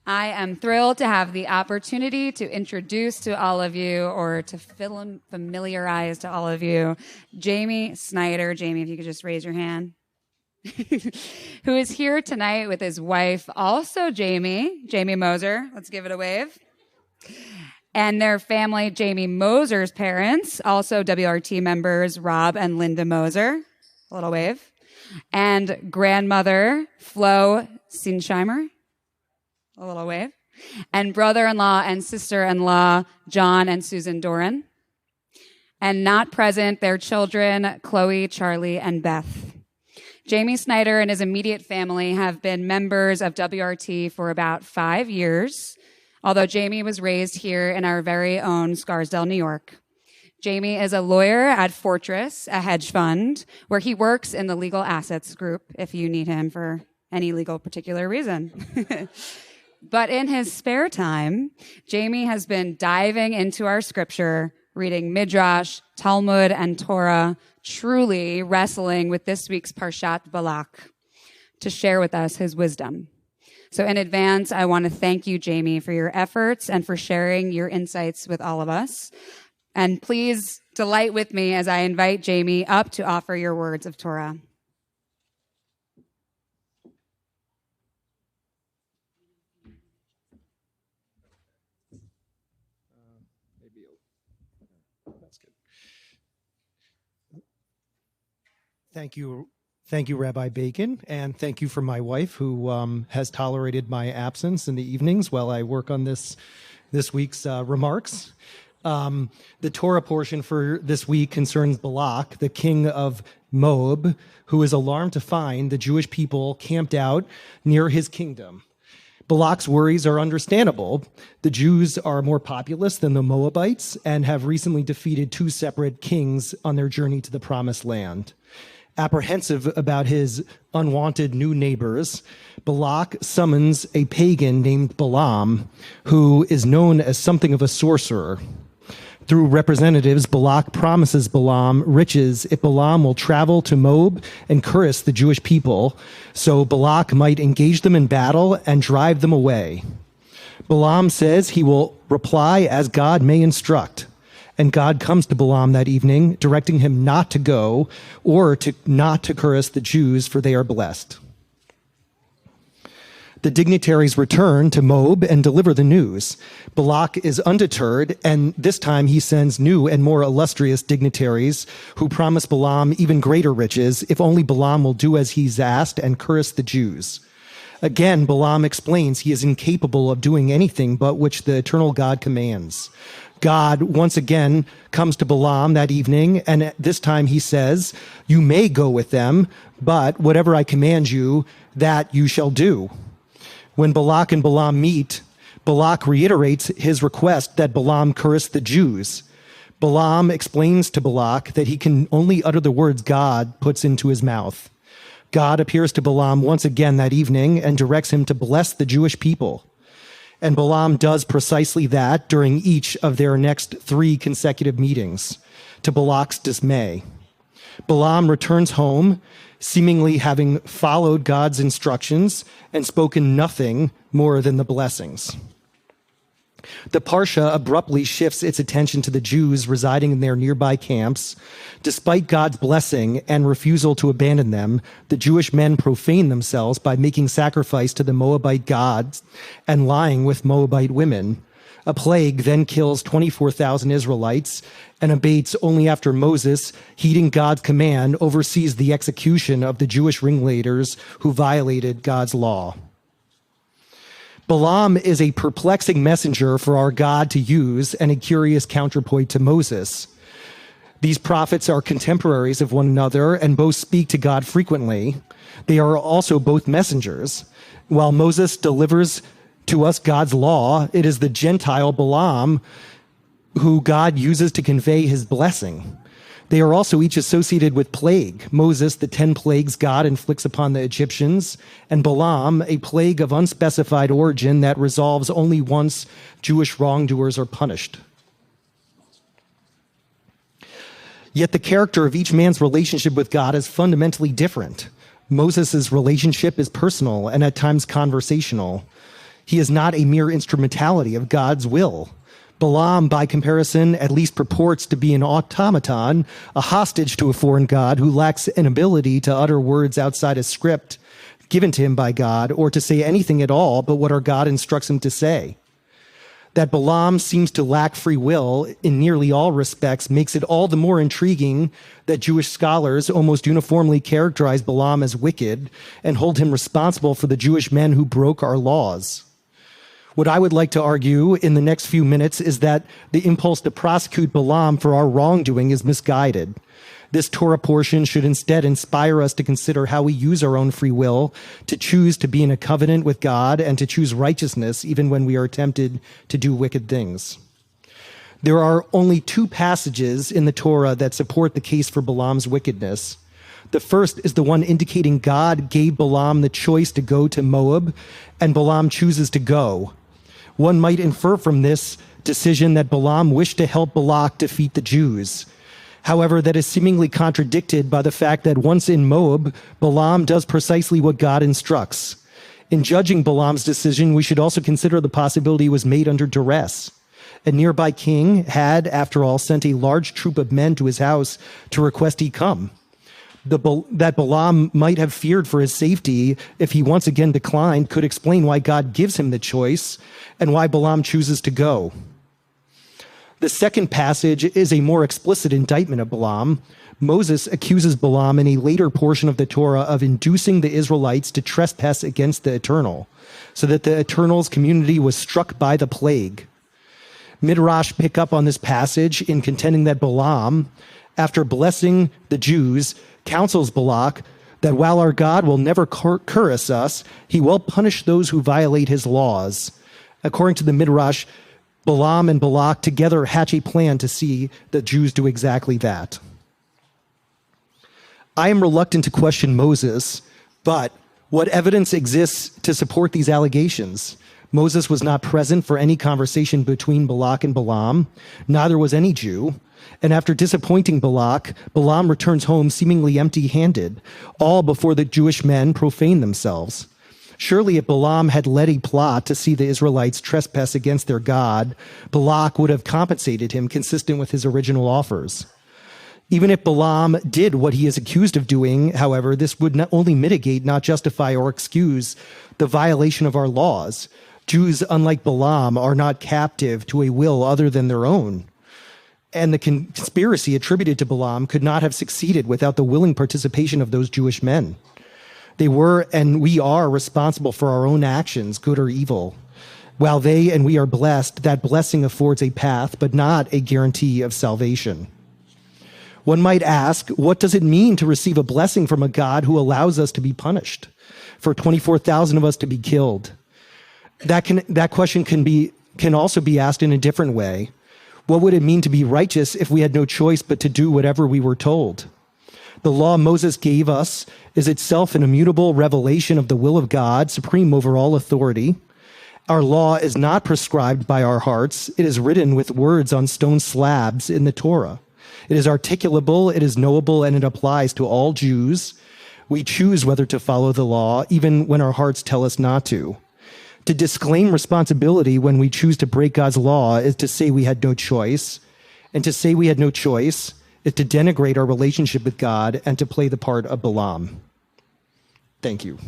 I am thrilled to have the opportunity to introduce to all of you, or to familiarize to all of you, Jaime Sneider. Jaime, if you could just raise your hand. Who is here tonight with his wife, also Jaime Moser. Let's give it a wave. And their family, Jaime Moser's parents, also WRT members, Rob and Linda Moser. A little wave. And grandmother, Flo Sinsheimer. A little wave. And brother-in-law and sister-in-law, John and Susan Doran. And not present, their children, Chloe, Charlie, and Beth. Jaime Sneider and his immediate family have been members of WRT for about 5 years, although Jaime was raised here in our very own Scarsdale, New York. Jaime is a lawyer at Fortress, a hedge fund, where he works in the legal assets group if you need him for any legal particular reason. But in his spare time, Jaime has been diving into our scripture, reading Midrash, Talmud, and Torah, truly wrestling with this week's Parashat Balak to share with us his wisdom. So in advance, I want to thank you, Jaime, for your efforts and for sharing your insights with all of us. And please delight with me as I invite Jaime up to offer your words of Torah. Thank you, Rabbi Bacon, and thank you for my wife, who has tolerated my absence in the evenings while I work on this week's remarks. The Torah portion for this week concerns Balak, the king of Moab, who is alarmed to find the Jewish people camped out near his kingdom. Balak's worries are understandable. The Jews are more populous than the Moabites and have recently defeated 2 separate kings on their journey to the Promised Land. Apprehensive about his unwanted new neighbors, Balak summons a pagan named Balaam, who is known as something of a sorcerer. Through representatives, Balak promises Balaam riches if Balaam will travel to Moab and curse the Jewish people, so Balak might engage them in battle and drive them away. Balaam says he will reply as God may instruct. And God comes to Balaam that evening, directing him not to go or not to curse the Jews, for they are blessed. The dignitaries return to Moab and deliver the news. Balak is undeterred, and this time he sends new and more illustrious dignitaries who promise Balaam even greater riches if only Balaam will do as he's asked and curse the Jews. Again, Balaam explains he is incapable of doing anything but which the eternal God commands. God once again comes to Balaam that evening, and this time he says, "You may go with them, but whatever I command you, that you shall do." When Balak and Balaam meet, Balak reiterates his request that Balaam curse the Jews. Balaam explains to Balak that he can only utter the words God puts into his mouth. God appears to Balaam once again that evening and directs him to bless the Jewish people. And Balaam does precisely that during each of their next 3 consecutive meetings, to Balak's dismay. Balaam returns home, seemingly having followed God's instructions and spoken nothing more than the blessings. The Parsha abruptly shifts its attention to the Jews residing in their nearby camps. Despite God's blessing and refusal to abandon them, the Jewish men profane themselves by making sacrifice to the Moabite gods and lying with Moabite women. A plague then kills 24,000 Israelites and abates only after Moses, heeding God's command, oversees the execution of the Jewish ringleaders who violated God's law. Balaam is a perplexing messenger for our God to use and a curious counterpoint to Moses. These prophets are contemporaries of one another and both speak to God frequently. They are also both messengers. While Moses delivers to us God's law, it is the Gentile Balaam who God uses to convey his blessing. They are also each associated with plague. Moses, the 10 plagues God inflicts upon the Egyptians, and Balaam, a plague of unspecified origin that resolves only once Jewish wrongdoers are punished. Yet the character of each man's relationship with God is fundamentally different. Moses' relationship is personal and at times conversational. He is not a mere instrumentality of God's will. Balaam, by comparison, at least purports to be an automaton, a hostage to a foreign god who lacks an ability to utter words outside a script given to him by God, or to say anything at all but what our God instructs him to say. That Balaam seems to lack free will in nearly all respects makes it all the more intriguing that Jewish scholars almost uniformly characterize Balaam as wicked and hold him responsible for the Jewish men who broke our laws. What I would like to argue in the next few minutes is that the impulse to prosecute Balaam for our wrongdoing is misguided. This Torah portion should instead inspire us to consider how we use our own free will to choose to be in a covenant with God and to choose righteousness even when we are tempted to do wicked things. There are only two passages in the Torah that support the case for Balaam's wickedness. The first is the one indicating God gave Balaam the choice to go to Moab, and Balaam chooses to go. One might infer from this decision that Balaam wished to help Balak defeat the Jews. However, that is seemingly contradicted by the fact that once in Moab, Balaam does precisely what God instructs. In judging Balaam's decision, we should also consider the possibility it was made under duress. A nearby king had, after all, sent a large troop of men to his house to request he come. That Balaam might have feared for his safety if he once again declined could explain why God gives him the choice and why Balaam chooses to go. The second passage is a more explicit indictment of Balaam. Moses accuses Balaam in a later portion of the Torah of inducing the Israelites to trespass against the Eternal, so that the Eternal's community was struck by the plague. Midrash pick up on this passage in contending that Balaam, after blessing the Jews, counsels Balak that while our God will never curse us, he will punish those who violate his laws. According to the Midrash, Balaam and Balak together hatch a plan to see the Jews do exactly that. I am reluctant to question Moses, but what evidence exists to support these allegations? Moses was not present for any conversation between Balak and Balaam. Neither was any Jew. And after disappointing Balak, Balaam returns home seemingly empty-handed, all before the Jewish men profane themselves. Surely if Balaam had led a plot to see the Israelites trespass against their God, Balak would have compensated him consistent with his original offers. Even if Balaam did what he is accused of doing, however, this would not only mitigate, not justify or excuse the violation of our laws. Jews, unlike Balaam, are not captive to a will other than their own. And the conspiracy attributed to Balaam could not have succeeded without the willing participation of those Jewish men. They were and we are responsible for our own actions, good or evil. While they and we are blessed, that blessing affords a path, but not a guarantee of salvation. One might ask, what does it mean to receive a blessing from a God who allows us to be punished, for 24,000 of us to be killed? That question can also be asked in a different way. What would it mean to be righteous if we had no choice but to do whatever we were told? The law Moses gave us is itself an immutable revelation of the will of God, supreme over all authority. Our law is not prescribed by our hearts. It is written with words on stone slabs in the Torah. It is articulable, it is knowable, and it applies to all Jews. We choose whether to follow the law, even when our hearts tell us not to. To disclaim responsibility when we choose to break God's law is to say we had no choice. And to say we had no choice is to denigrate our relationship with God and to play the part of Balaam. Thank you.